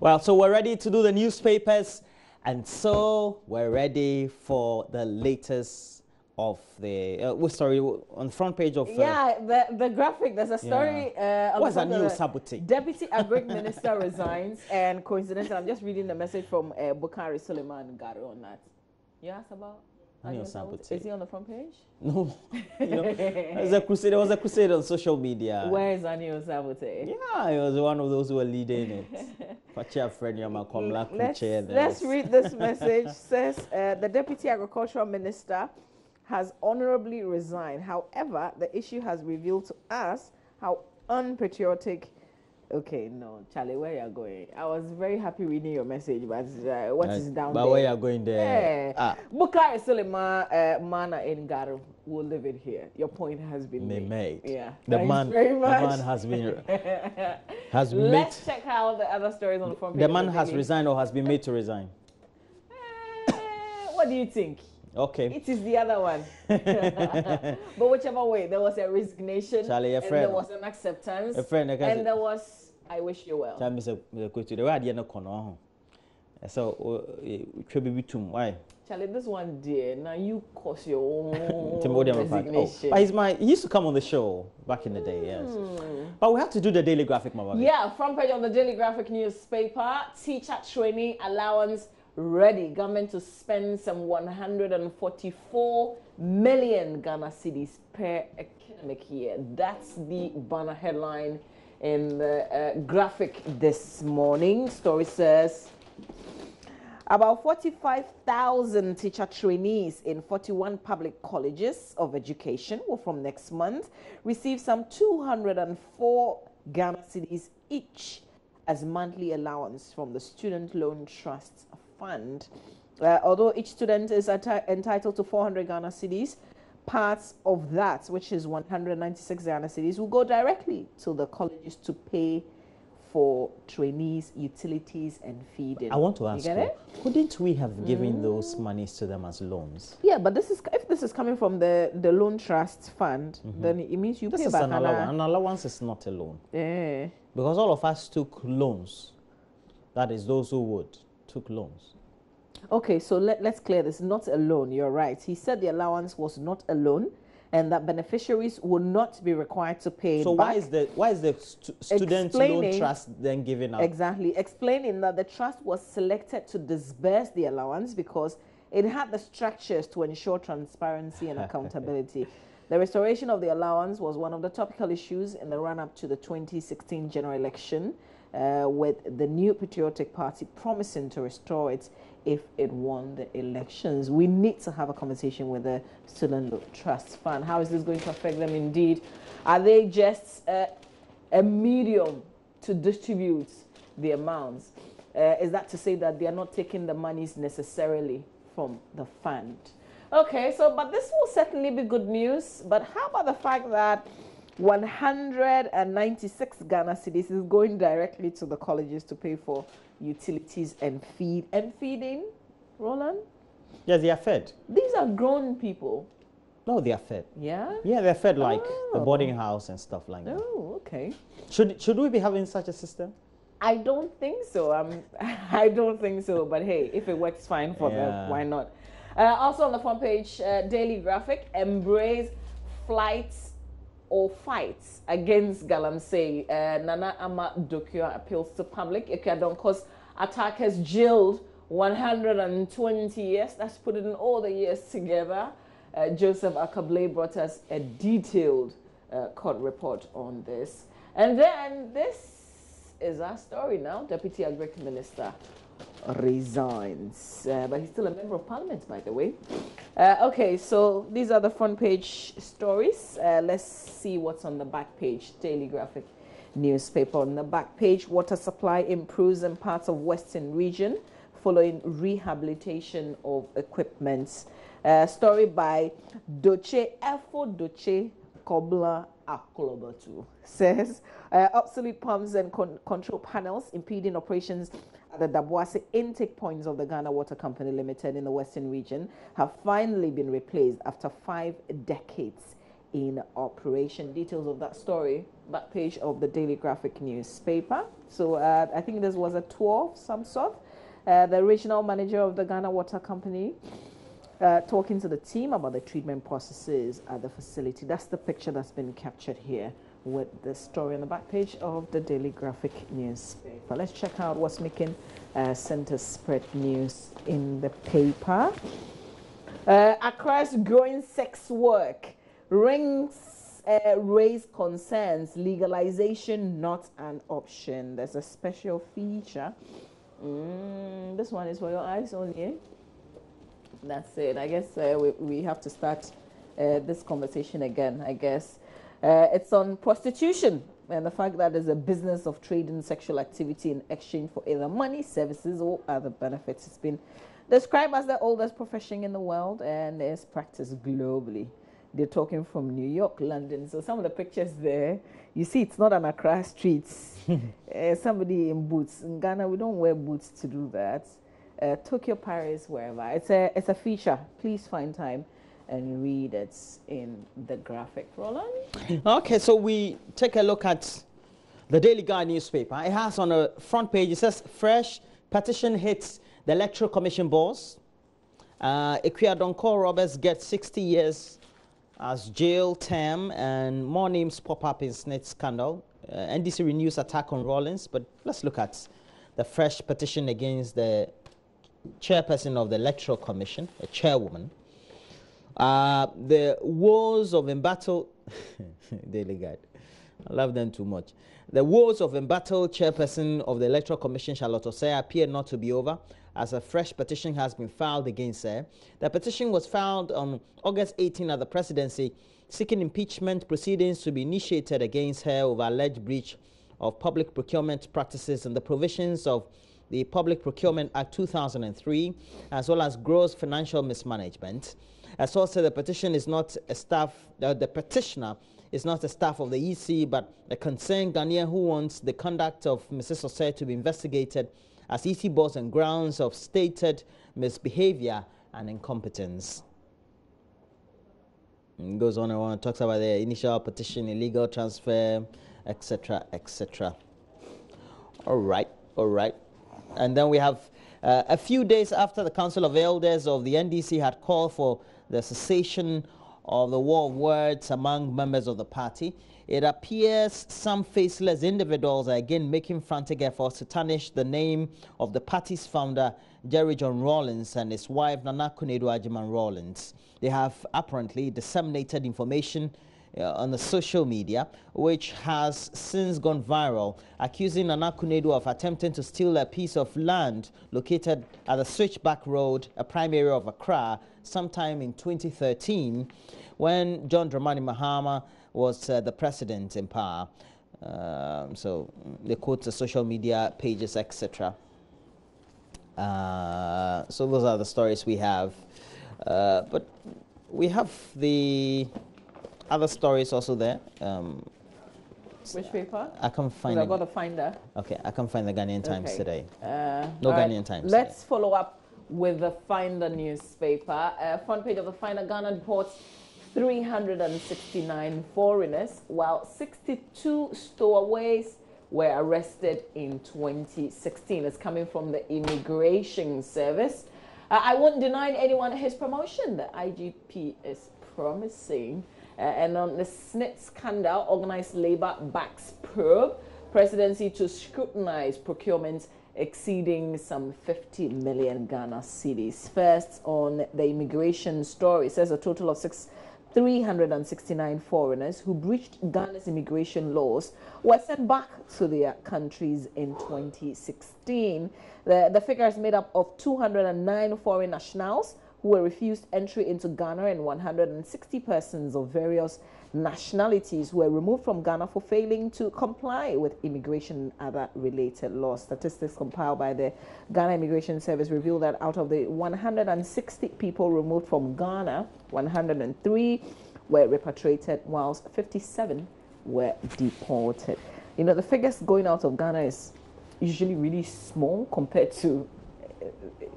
Well, so we're ready to do the newspapers, and so we're ready for the latest of the sorry, on the front page of the graphic. There's a story. What's a new sabotage? Deputy Agric Minister resigns, and coincidentally, I'm just reading the message from Bukari Suleiman Garo on that. You asked about. Is he on the front page? No. There was a crusade on social media. Where is Anil Sabote? Yeah, he was one of those who were leading it. Let's read this message. Says the Deputy Agricultural Minister has honorably resigned. However, the issue has revealed to us how unpatriotic. Okay, no, Charlie, where you are going? I was very happy reading your message, but what is down there? But where you are going there? Bukari Suleiman Mana in Garu will leave it here. Your point has been made. Yeah, the man has been Let's check how the other stories on the front page. The man has resigned or has been made to resign. What do you think? Okay. It is the other one. But whichever way, there was a resignation, Charlie, and there was an acceptance, and there was, I wish you well. So, why? Charlie, this one, dear, now you cause your own resignation. But he used to come on the show back in the day, yes. But we have to do the daily graphic, Mama. Yeah, front page of the Daily Graphic newspaper, teacher trainee allowance ready. Government to spend some 144 million Ghana cedis per academic year. That's the banner headline in the graphic this morning. Story says about 45,000 teacher trainees in 41 public colleges of education will from next month receive some 204 Ghana cedis each as monthly allowance from the Student Loan Trust Fund. Although each student is entitled to 400 Ghana cedis, parts of that, which is 196 Ghana cedis, will go directly to the colleges to pay for trainees, utilities, and feeding. I want to ask you, couldn't we have given those monies to them as loans? Yeah, but if this is coming from the Loan Trust Fund, then it means you pay back. An allowance is not a loan. Yeah. Because all of us took loans. That is, those who took loans. Okay, so let's clear this. Not a loan, you're right. He said the allowance was not a loan and that beneficiaries will not be required to pay so back. why is the student loan trust then giving up? Exactly, explaining that the trust was selected to disburse the allowance because it had the structures to ensure transparency and accountability. The restoration of the allowance was one of the topical issues in the run-up to the 2016 general election, with the New Patriotic Party promising to restore it if it won the elections. We need to have a conversation with the Student Loan Trust Fund. How is this going to affect them indeed? Are they just a medium to distribute the amounts? Is that to say that they are not taking the monies necessarily from the fund? Okay, but this will certainly be good news. But how about the fact that 196 Ghana cedis is going directly to the colleges to pay for utilities and feeding, Roland? Yes, they are fed. These are grown people. No, they are fed. Yeah? Yeah, they're fed like the boarding house and stuff like that. Oh, okay. Should we be having such a system? I don't think so. I don't think so. But hey, if it works fine for them, why not? Also on the front page, Daily Graphic, embrace flights or fights against Galamsey. Nana Ama Dokyo appeals to public. Ekadonko's attackers jailed 120 years. That's putting all the years together. Joseph Akable brought us a detailed court report on this. And then this is our story now. Deputy Agric Minister resigns, but he's still a member of parliament, by the way. Okay, so these are the front page stories. Let's see what's on the back page. Daily Graphic newspaper. On the back page, water supply improves in parts of Western region following rehabilitation of equipment. Story by Doche Efo Doche Kobla Akolobatu says obsolete pumps and control panels impeding operations at the Daboase intake points of the Ghana Water Company Limited in the Western region have finally been replaced after 5 decades in operation. Details of that story, back page of the Daily Graphic newspaper. So I think this was a tour of some sort. The regional manager of the Ghana Water Company talking to the team about the treatment processes at the facility. That's the picture that's been captured here with the story on the back page of the Daily Graphic newspaper. Let's check out what's making center spread news in the paper. Accra's growing sex work rings raise concerns. Legalization not an option. There's a special feature. This one is for your eyes only. That's it. I guess we have to start this conversation again, I guess. It's on prostitution and the fact that there's a business of trading sexual activity in exchange for either money, services, or other benefits. It's been described as the oldest profession in the world and is practiced globally. They're talking from New York, London. So some of the pictures there, you see it's not on Accra streets. Somebody in boots. In Ghana, we don't wear boots to do that. Tokyo, Paris, wherever. It's a feature. Please find time and read it in the graphic. Roland? Okay, so we take a look at the Daily Guide newspaper. It has on the front page, it says, fresh petition hits the Electoral Commission boss. Donko Roberts gets 60 years as jail term, and more names pop up in SSNIT scandal. NDC renews attack on Rawlings, but let's look at the fresh petition against the chairperson of the Electoral Commission, a chairwoman. The woes of embattled Daily Guide. I love them too much. The woes of embattled chairperson of the Electoral Commission, Charlotte Osei, appear not to be over, as a fresh petition has been filed against her. The petition was filed on August 18 at the presidency, seeking impeachment proceedings to be initiated against her over alleged breach of public procurement practices and the provisions of the Public Procurement Act 2003, as well as gross financial mismanagement. As also, the petition is not a staff, the petitioner is not a staff of the EC, but a concerned Ghanaian who wants the conduct of Mrs. Osei to be investigated as EC boss on grounds of stated misbehavior and incompetence. It goes on and on, talks about the initial petition, illegal transfer, etc., etc. All right. And then we have a few days after the Council of Elders of the NDC had called for the cessation of the war of words among members of the party, it appears some faceless individuals are again making frantic efforts to tarnish the name of the party's founder, Jerry John Rawlings, and his wife, Nana Kunedu Ajiman Rawlings. They have apparently disseminated information on the social media, which has since gone viral, accusing Nana Kunedu of attempting to steal a piece of land located at the Switchback Road, a prime area of Accra, sometime in 2013, when John Dramani Mahama was the president in power. So they quote the social media pages, etc. So those are the stories we have. But we have the other stories also there. Which paper? I can't find I've got a finder. Okay, I can't find the Ghanaian Times today. No Ghanaian Times. Let's follow up with the Finder newspaper. Front page of the Finder, Ghana reports 369 foreigners, while 62 stowaways were arrested in 2016. It's coming from the Immigration Service. I won't deny anyone his promotion, the IGP is promising. And on the SSNIT scandal, organized labor backs probe, presidency to scrutinize procurement exceeding some 50 million Ghana cedis. First, on the immigration story, it says a total of 369 foreigners who breached Ghana's immigration laws were sent back to their countries in 2016. The figure is made up of 209 foreign nationals who were refused entry into Ghana and 160 persons of various nationalities who were removed from Ghana for failing to comply with immigration and other related laws. Statistics compiled by the Ghana Immigration Service reveal that out of the 160 people removed from Ghana, 103 were repatriated, whilst 57 were deported. You know, the figures going out of Ghana is usually really small compared to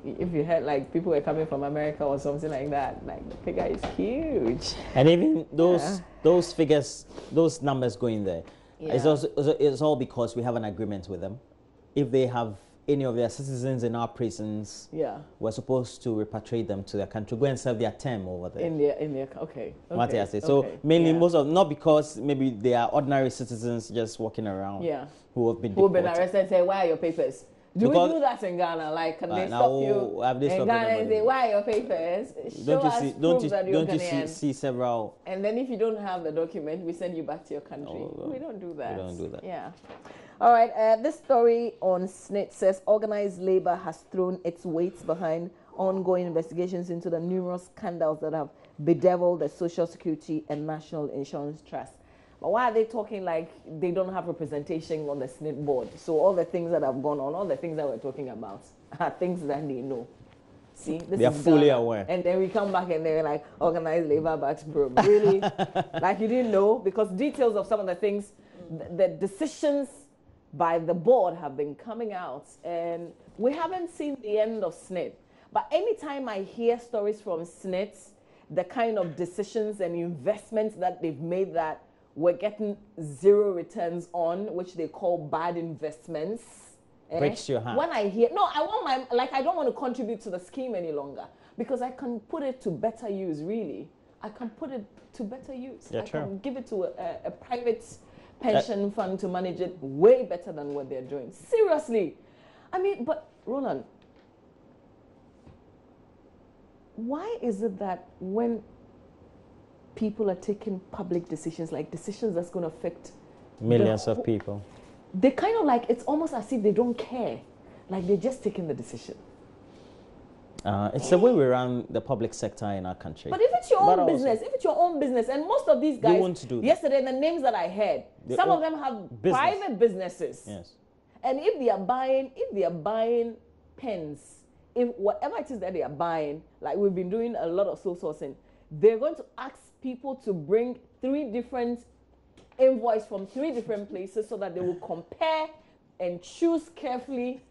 if you had like people were coming from America or something like that, like the figure is huge. And even those figures, those numbers going there, it's all because we have an agreement with them. If they have any of their citizens in our prisons, we're supposed to repatriate them to their country, go and serve their term over there. In their okay. What I say. So mainly most of, not because maybe they are ordinary citizens just walking around who have been arrested and say, why are your papers? Do we do that in Ghana? Like, can they stop you in Ghana and say, why are your papers? Don't you see several? And then if you don't have the document, we send you back to your country. We don't do that. We don't do that. Yeah. All right. This story on SSNIT says organized labor has thrown its weight behind ongoing investigations into the numerous scandals that have bedeviled the Social Security and National Insurance Trust. But why are they talking like they don't have representation on the SSNIT board? So all the things that have gone on, all the things that we're talking about are things that they know. See, this they are fully aware. And then we come back and they're like, organized labor back probe. Really? Like you didn't know? Because details of some of the things, the decisions by the board have been coming out, and we haven't seen the end of SSNIT. But anytime I hear stories from SSNIT, the kind of decisions and investments that they've made that we're getting zero returns on, which they call bad investments. Breaks your heart. When I hear, no, I want I don't want to contribute to the scheme any longer because I can put it to better use, really. I can put it to better use. I can give it to a private pension fund to manage it way better than what they're doing. Seriously. I mean, but Roland, why is it that when people are taking public decisions, like decisions that's going to affect millions of people, they kind of like, it's almost as if they don't care. Like they're just taking the decision. It's the way we run the public sector in our country. But if it's your own business, and most of these guys, they want to do that. Yesterday, the names that I heard, some of them have private businesses. Yes. And if they are buying pens, if whatever it is that they are buying, like we've been doing a lot of soul sourcing, they're going to ask people to bring 3 different invoices from 3 different places so that they will compare and choose carefully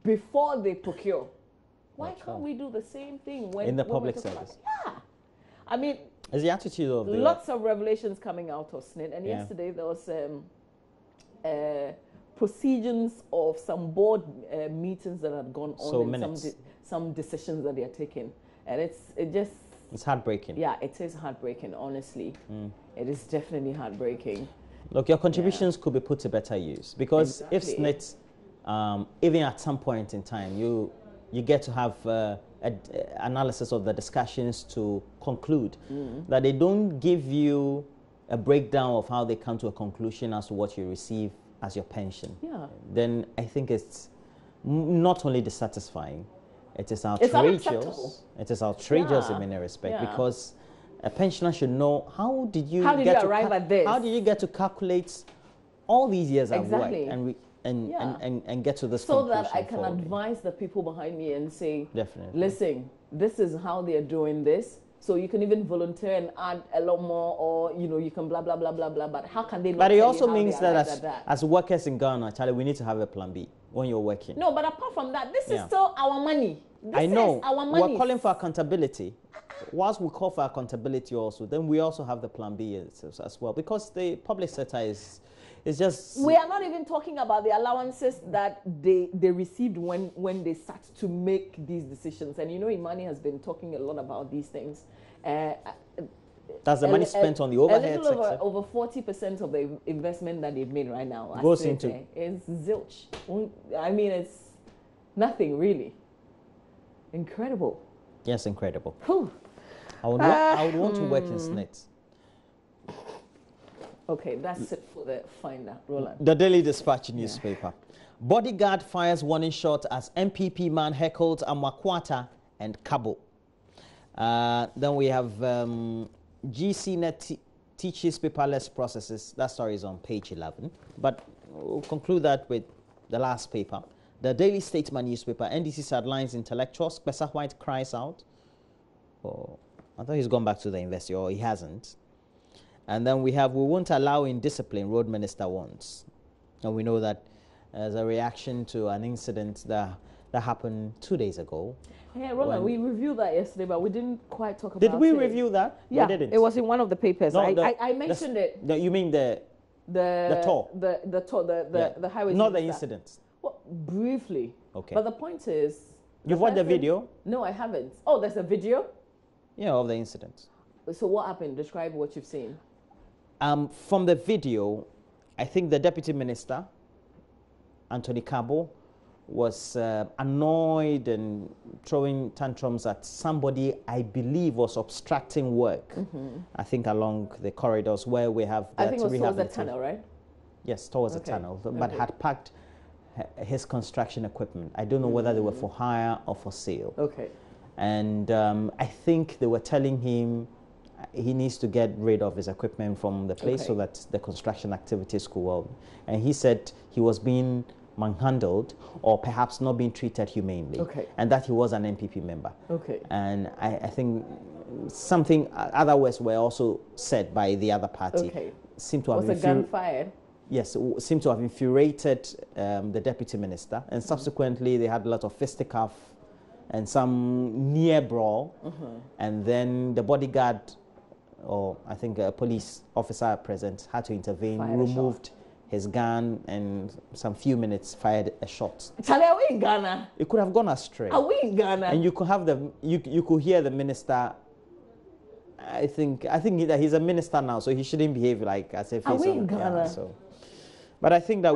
before they procure. Why can't we do the same thing when in the public service? Yeah, I mean, it's the attitude of lots of revelations coming out of SSNIT, and yesterday there was proceedings of some board meetings that had gone on, and some decisions that they are taking, and it's heartbreaking. Yeah, it is heartbreaking. Honestly, it is definitely heartbreaking. Look, your contributions could be put to better use because if SSNIT, even at some point in time, you get to have analysis of the discussions to conclude that they don't give you a breakdown of how they come to a conclusion as to what you receive as your pension. Yeah. Then I think it's not only dissatisfying, it is outrageous. It is outrageous in many respects because a pensioner should know how did you arrive at this? How did you get to calculate all these years I've worked and get to this conclusion so that I can advise the people behind me and say, listen, this is how they are doing this. So you can even volunteer and add a lot more, or you can blah blah blah blah blah. But how can they? But it also means that as workers in Ghana, Charlie, we need to have a plan B when you're working. No, but apart from that, this is still our money. I know. Our money. We're calling for accountability. Whilst we call for accountability, also, then we also have the plan B as well, because the public sector is just. We are not even talking about the allowances that they received when they start to make these decisions. And Imani has been talking a lot about these things. That's the money spent on the overhead sector. Over 40% of the investment that they've made right now goes into is zilch. I mean, it's nothing really. Incredible. Yes, incredible. Whew. I would want to work in SSNIT. Okay, that's it for the finder, Roland. The Daily Dispatch newspaper. Bodyguard fires warning shot as MPP man heckled Amakwata and Kabo. Then we have GCNet teaches paperless processes. That story is on page 11. But we'll conclude that with the last paper. The Daily Statesman newspaper. NDC sidelines intellectuals. Spessa White cries out. Oh, I thought he's gone back to the university, or he hasn't. And then we have, we won't allow indiscipline, Road Minister wants. And we know that as a reaction to an incident, the that happened 2 days ago. Yeah, Roland, we reviewed that yesterday, but we didn't quite talk about it. Did we review that? Yeah, we didn't. It was in one of the papers. No, I mentioned it. You mean the tour? The tour, the highway. Not the incident. Well, briefly. Okay. But the point is... You've watched the video? No, I haven't. Oh, there's a video? Yeah, of the incident. So what happened? Describe what you've seen. From the video, I think the Deputy Minister, Anthony Cabo, was annoyed and throwing tantrums at somebody I believe was obstructing work. I think along the corridors where we have that. I think it was towards the tunnel, right? Yes, towards the tunnel, but had parked his construction equipment. I don't know whether they were for hire or for sale. Okay. And I think they were telling him he needs to get rid of his equipment from the place so that the construction activities could well. And he said he was being manhandled or perhaps not being treated humanely. And that he was an MPP member. And I think something, other words were also said by the other party. Seemed to have was a gun fired? Yes, seemed to have infuriated the Deputy Minister. And subsequently they had a lot of fisticuff and some near brawl. And then the bodyguard, or I think a police officer present, had to intervene, removed his gun, and some few minutes fired a shot. Charlie, are we in Ghana? It could have gone astray. Are we in Ghana? And you could have you could hear the minister. I think that he's a minister now, so he shouldn't behave like as if he's in Ghana. Yeah, so. But I think that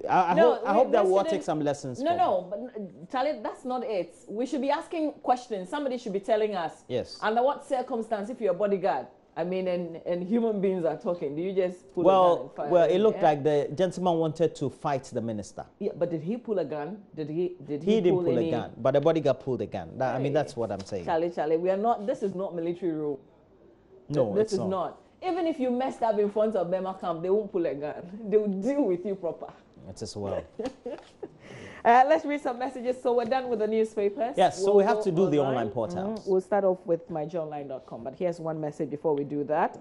I hope that we'll take some lessons. No, but Charlie, that's not it. We should be asking questions. Somebody should be telling us. Yes. Under what circumstance, if you're a bodyguard, I mean, and human beings are talking, do you just pull a gun and fire? Well, it looked like the gentleman wanted to fight the minister. Yeah, but did he pull a gun? Did he didn't pull a gun, but the bodyguard pulled a gun. I mean, that's what I'm saying. Charlie, we are not. This is not military rule. No, this is not. Even if you messed up in front of Bema camp, they won't pull a gun. They will deal with you proper. It is well. Let's read some messages. So we're done with the newspapers. Yes, so we have to do the online portals. We'll start off with myjoyonline.com, but here's one message before we do that.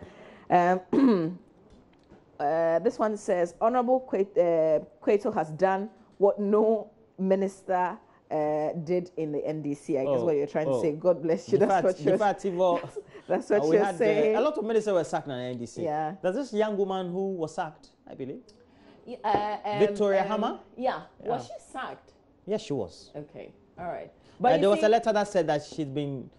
This one says, Honorable Quato has done what no minister did in the NDC. I guess what you're trying to say. God bless you. That's what you're saying. A lot of ministers were sacked in the NDC. Yeah. There's this young woman who was sacked, I believe. Victoria Hammer? Yeah. Was she sacked? Yes, she was. Okay. All right. But there was a letter that said that she'd been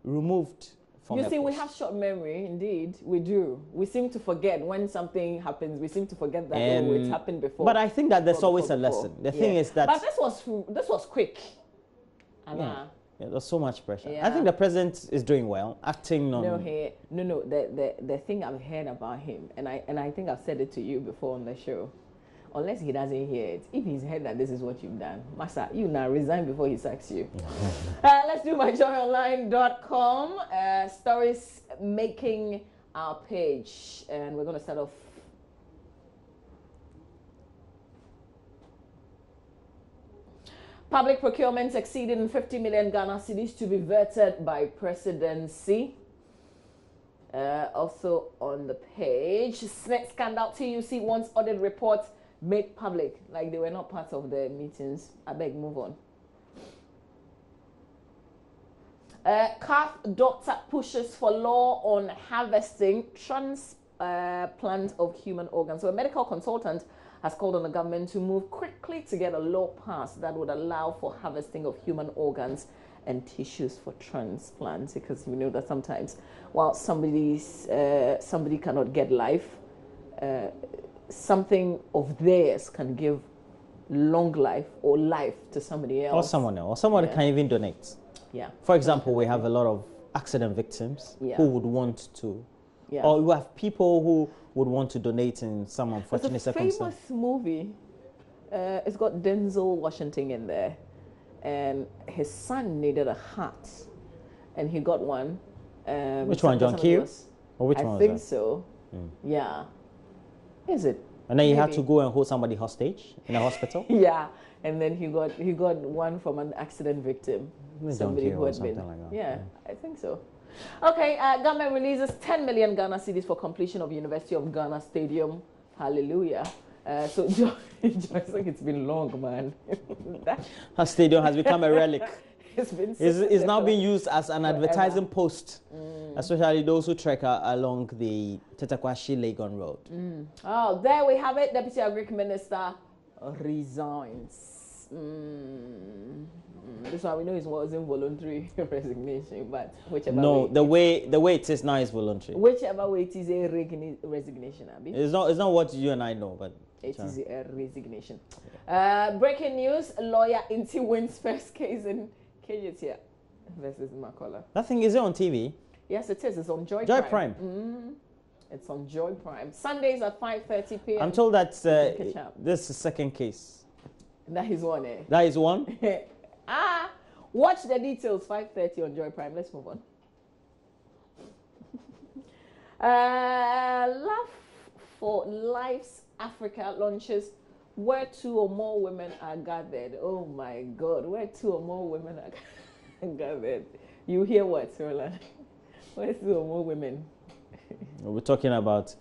removed from You see, we have short memory, indeed. We do. We seem to forget when something happens. We seem to forget that it's happened before. But I think that there's always a lesson. The thing is that... But this was quick. Yeah, there's so much pressure. Yeah. I think the president is doing well, acting on... No. The thing I've heard about him, and I think I've said it to you before on the show, unless he doesn't hear it, if he's heard that this is what you've done, Master, you now resign before he sacks you. Let's do myjoyonline.com. Stories making our page. And we're going to start off. Public procurement exceeding 50 million Ghana cedis to be vetted by presidency. Also on the page, SSNIT scandal. TUC wants audit report made public, like they were not part of the meetings. I beg, move on. CAF doctor pushes for law on harvesting transplant of human organs. So a medical consultant has called on the government to move quickly to get a law passed that would allow for harvesting of human organs and tissues for transplants, because we know that sometimes while somebody cannot get life, something of theirs can give long life or life to somebody else. Or someone else. Or someone can even donate. Yeah. For example, we have a lot of accident victims who would want to, or we have people who would want to donate in some unfortunate circumstances. There's a famous movie. It's got Denzel Washington in there. And his son needed a heart. And he got one. Which one, John Q? Or which one was that? I think so. Yeah. Is it? And then you had to go and hold somebody hostage in a hospital? Yeah. And then he got one from an accident victim. Somebody who had been. Like that. Yeah, I think so. Okay, government releases 10 million Ghana cedis for completion of University of Ghana Stadium. Hallelujah. So Joy, like it's been long, man. Her stadium has become a relic. It's now being used as an advertising post, especially those who trek along the Tetakwashi-Legon Road. Oh, there we have it. Deputy Agric Minister resigns. This one we know it wasn't voluntary resignation, but whichever way. The way it is now is voluntary. Whichever way it is a resignation, Abby. It's not what you and I know, but it is a resignation. Breaking news: lawyer Inti wins first case in KJT versus Makola. That thing is it on TV? Yes, it is. It's on Joy Prime. It's on Joy Prime. Sundays at 5:30 p.m. I'm told that this is the second case. That is one, eh? That is one? Watch the details, 5:30 on Joy Prime. Let's move on. Love for Life's Africa launches where 2 or more women are gathered. Oh my God, where 2 or more women are gathered. You hear what, Roland? Where 2 or more women? We're talking about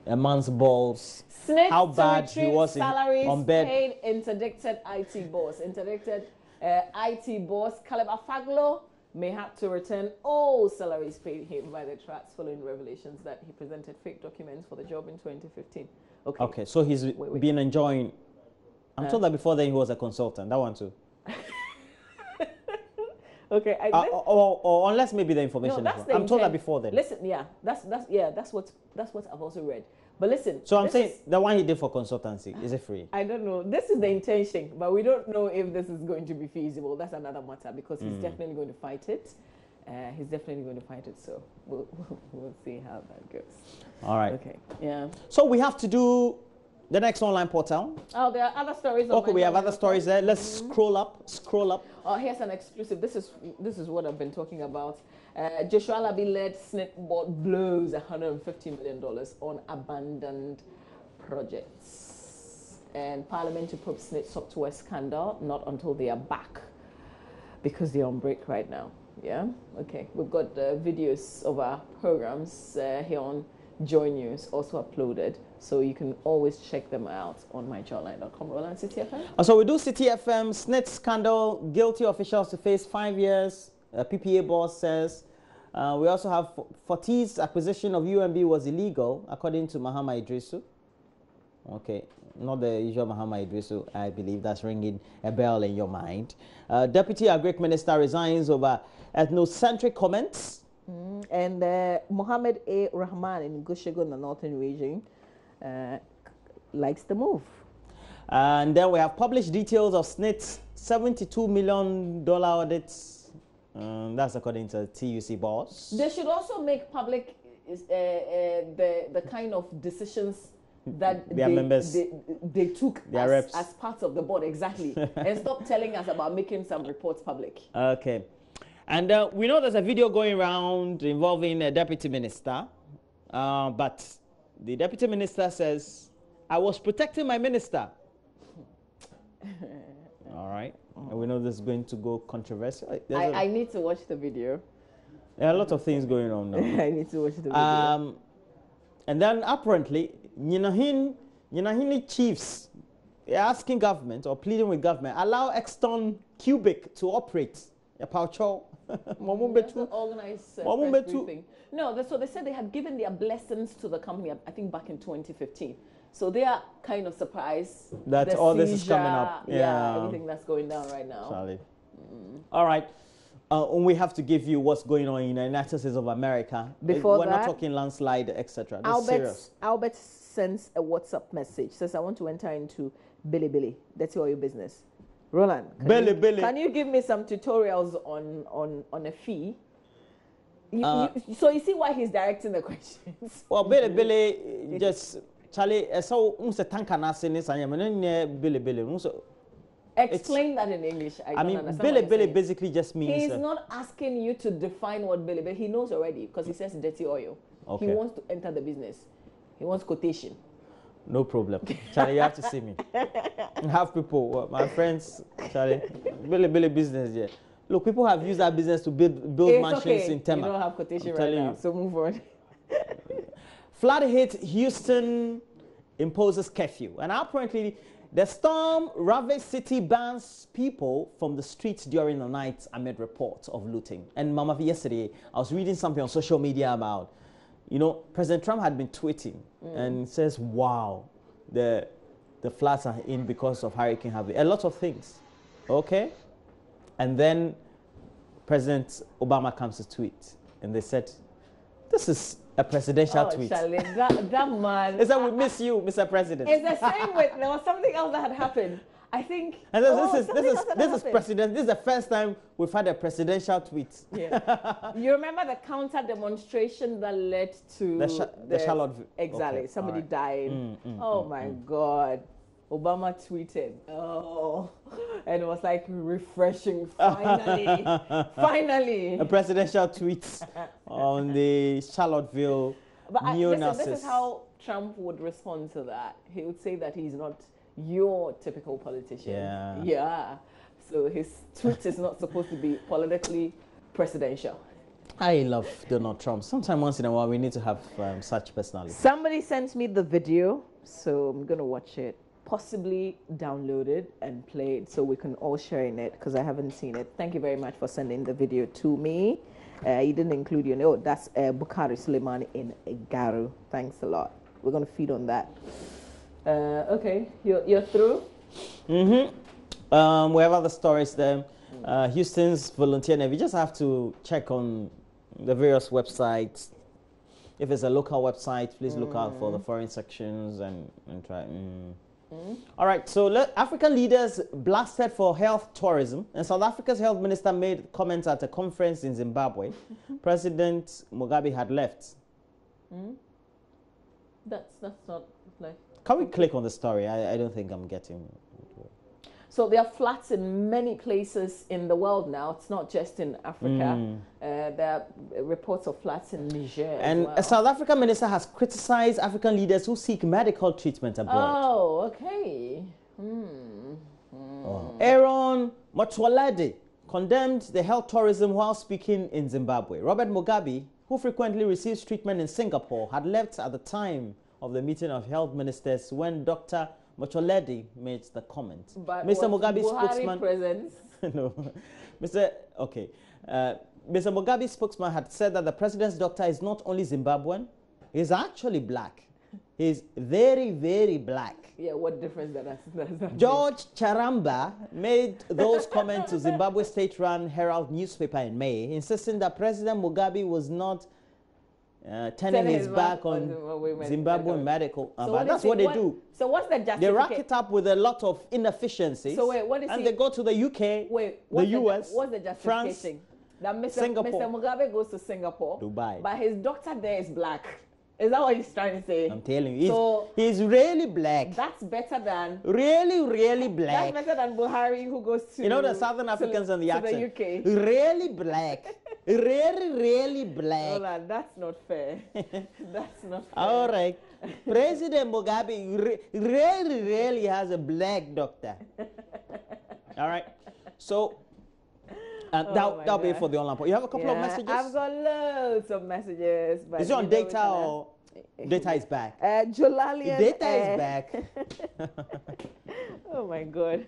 a man's balls. SSNIT how bad he was on bed. Paid interdicted IT boss. Interdicted IT boss Caleb Afaglo may have to return all salaries paid him by the trust following revelations that he presented fake documents for the job in 2015. Okay, so he's been enjoying. I'm told that before then he was a consultant. That one too. Okay, or unless maybe the information. No, is wrong. I'm told that before then. Listen, that's what I've also read. But listen. So I'm saying the one he did for consultancy, is it free? I don't know. This is the intention, but we don't know if this is going to be feasible. That's another matter because he's definitely going to fight it. He's definitely going to fight it. So we'll see how that goes. All right. Okay. Yeah. So we have to do the next online portal. Oh, there are other stories. Okay, we have other stories there. Let's scroll up. Oh, here's an exclusive. This is what I've been talking about. Joshua Labi-led SSNIT board blows $150 million on abandoned projects. And Parliament to probe SSNIT software scandal, not until they are back, because they're on break right now. Yeah? Okay. We've got videos of our programs here on JoyNews, also uploaded. So you can always check them out on myjawline.com. Roland, City FM? So we do City FM, SSNIT scandal, guilty officials to face 5 years. PPA boss says. We also have Fortis acquisition of UMB was illegal, according to Mahama Idrisu. Okay, not the usual Mahama Idrisu, I believe that's ringing a bell in your mind. Deputy Agric Minister resigns over ethnocentric comments. And Mohammed A. Rahman in Gushegon, the northern region, likes the move. And then we have published details of SSNIT's $72 million audits. That's according to the TUC boss. They should also make public the kind of decisions that their members they took as part of the board, exactly. And stop telling us about making some reports public. Okay. And we know there's a video going around involving a deputy minister, but the deputy minister says, I was protecting my minister. All right. And we know this is going to go controversial. I need to watch the video. There are a lot of things going on now. I need to watch the video. And then apparently, Nyinahini chiefs are asking government or pleading with government, allow Exton Cubic to operate. Organized press briefing. No, so they said they had given their blessings to the company, I think back in 2015. So they are kind of surprised that all this is coming up. Yeah, everything that's going down right now. Charlie. All right. We have to give you what's going on in the United States of America. Before we're that, not talking landslide, etc. Albert sends a WhatsApp message. Says, I want to enter into Billy. That's all your business. Roland, can you give me some tutorials on a fee? So you see why he's directing the questions. Well, Billy just Charlie. So Billy. Explain that in English. I mean, Billy basically just means he's not asking you to define what Billy. He knows already because he says dirty oil. Okay. He wants to enter the business. He wants quotation. No problem, Charlie. You have to see me. I have people, my friends, Charlie. Billy business. Yeah. Look, people have used that business to build mansions in Tema. You don't have quotation right now, so move on. Flood hit Houston imposes curfew. And apparently, the storm ravaged city bans people from the streets during the night amid reports of looting. And Mama, yesterday, I was reading something on social media about, you know, President Trump had been tweeting and says, wow, the floods are in because of Hurricane Harvey. A lot of things, okay? And then President Obama comes to tweet, and they said, this is a presidential tweet. Charlie, that man. They said, we miss you, Mr. President. It's the same with, there was something else that had happened. I think. And this is president. This is the first time we've had a presidential tweet. Yeah. You remember the counter demonstration that led to the Charlotte. Exactly. Okay. Somebody died. Oh my God. Obama tweeted. Oh, and it was like refreshing. Finally, finally. A presidential tweet on the Charlottesville neo-Nazis. This is how Trump would respond to that. He would say that he's not your typical politician. Yeah. Yeah. So his tweet is not supposed to be politically presidential. I love Donald Trump. Sometime once in a while we need to have such personality. Somebody sent me the video, so I'm gonna watch it. Possibly download it and play it so we can all share in it because I haven't seen it. Thank you very much for sending the video to me. You didn't include your name. Oh, that's Bukhari Suleiman in Garu. Thanks a lot. We're gonna feed on that. Okay, you're through? We have other stories there. Houston's volunteer navy. You just have to check on the various websites. If it's a local website, please look out for the foreign sections and try. All right, so African leaders blasted for health tourism, and South Africa's health minister made comments at a conference in Zimbabwe. President Mugabe had left. That's not like. Can we click on the story? I don't think I'm getting. So there are floods in many places in the world now. It's not just in Africa. There are reports of floods in Niger And as well. a South African minister has criticized African leaders who seek medical treatment abroad. Oh, okay. Aaron Motsoaledi condemned the health tourism while speaking in Zimbabwe. Robert Mugabe, who frequently receives treatment in Singapore, had left at the time of the meeting of health ministers when Dr. Motsoaledi made the comment. But Mr. Mugabe's Buhari spokesman. presence? No, Mr. Mugabe's spokesman had said that the president's doctor is not only Zimbabwean, he's actually black. He's very, very black. Yeah, what difference does that George Charamba made those comments to Zimbabwe state-run Herald newspaper in May, insisting that President Mugabe was not turning his back on Zimbabwean medical. But that's what they do. So what's the justification? They rack it up with a lot of inefficiencies. So wait, what is and they go to the UK, the US, what's the justification? France, that Mr. Singapore. Mr. Mugabe goes to Singapore, Dubai. but his doctor there is black. Is that what he's trying to say? I'm telling you, he's really black. That's better than... Really, really black. That's better than Buhari, who goes to... You know the Southern Africans and the accent? The UK. Really black. Really, really black. Hold on, that's not fair. That's not fair. All right. President Mugabe really, really has a black doctor. All right. So... that'll be for the online part. You have a couple of messages? I've got loads of messages. But is it on data or data is back? Jolalian. Data is back. Oh my God.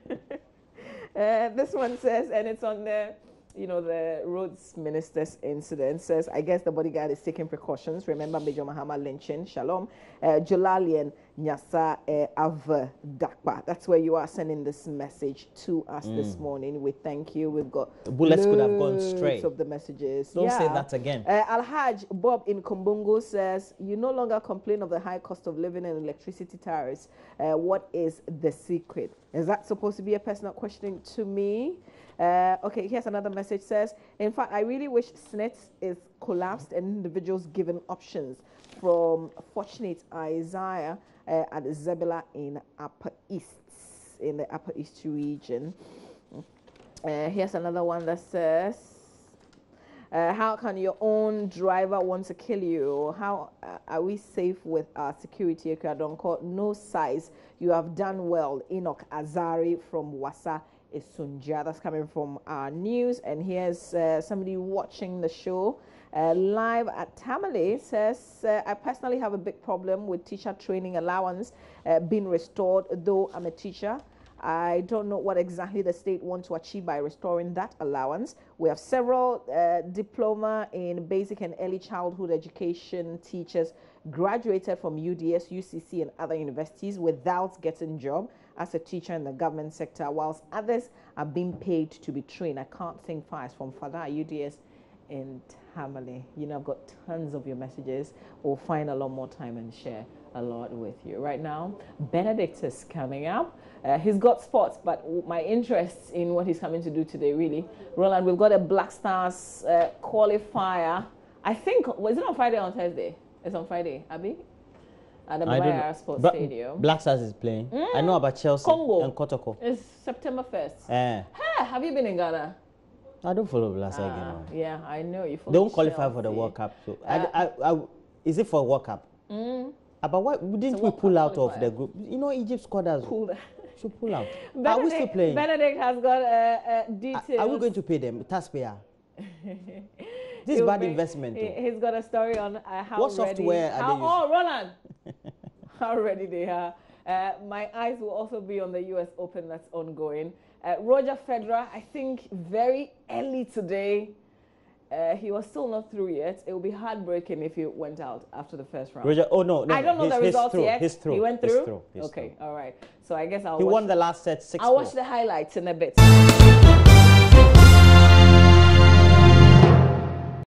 This one says, and it's on the, the roads minister's incident, says, I guess the bodyguard is taking precautions. Remember Major Mahama lynching. Shalom. Jolalian Nyasa Av Dakpa. That's where you are sending this message to us this morning. We thank you. We've got the bullets could have gone straight. Of the messages. Don't say that again. Alhaj Bob in Kumbungu says, you no longer complain of the high cost of living and electricity tariffs. What is the secret? Is that supposed to be a personal question to me? Okay, here's another message. Says, in fact, I really wish SSNIT is collapsed and individuals given options. From Fortunate Isaiah at Zebula in Upper East, in the Upper East region. Here's another one that says, how can your own driver want to kill you? How are we safe with our security? No size. You have done well. Enoch Azari from Wassa is Sunja. That's coming from our news. And here's somebody watching the show live at Tamale. Says, I personally have a big problem with teacher training allowance being restored, though I'm a teacher. I don't know what exactly the state wants to achieve by restoring that allowance. We have several diploma in basic and early childhood education teachers graduated from UDS, UCC, and other universities without getting job as a teacher in the government sector, whilst others are being paid to be trained. I can't think fast from Father UDS in Tamale. You know, I've got tons of your messages. We'll find a lot more time and share a lot with you. Right now, Benedict is coming up. He's got sports, but my interest in what he's coming to do today, really. Roland, we've got a Black Stars qualifier. I think, was it on Friday or on Thursday? It's on Friday, Abby? At the Bamaya Sports Stadium. Black Stars is playing. I know about Chelsea Congo. and Kotoko. It's September 1st. Hey, have you been in Ghana? I don't follow Black Stars again. Yeah, I know you follow. They won't qualify for the World Cup. So is it for World Cup? But why didn't we pull out of the group? You know, Egypt squad has should pull out. Are we still playing? Benedict has got details. Are we going to pay them? Taxpayer. This is bad investment. He's got a story on how what software are they using? Oh, Roland! How ready they are. My eyes will also be on the US Open that's ongoing. Roger Federer, I think very early today, he was still not through yet. It would be heartbreaking if he went out after the first round. Roger, oh no, I don't know the results yet. He's through. He went through? He's okay, through. All right. So I guess He won the last set 6-4. I'll watch the highlights in a bit.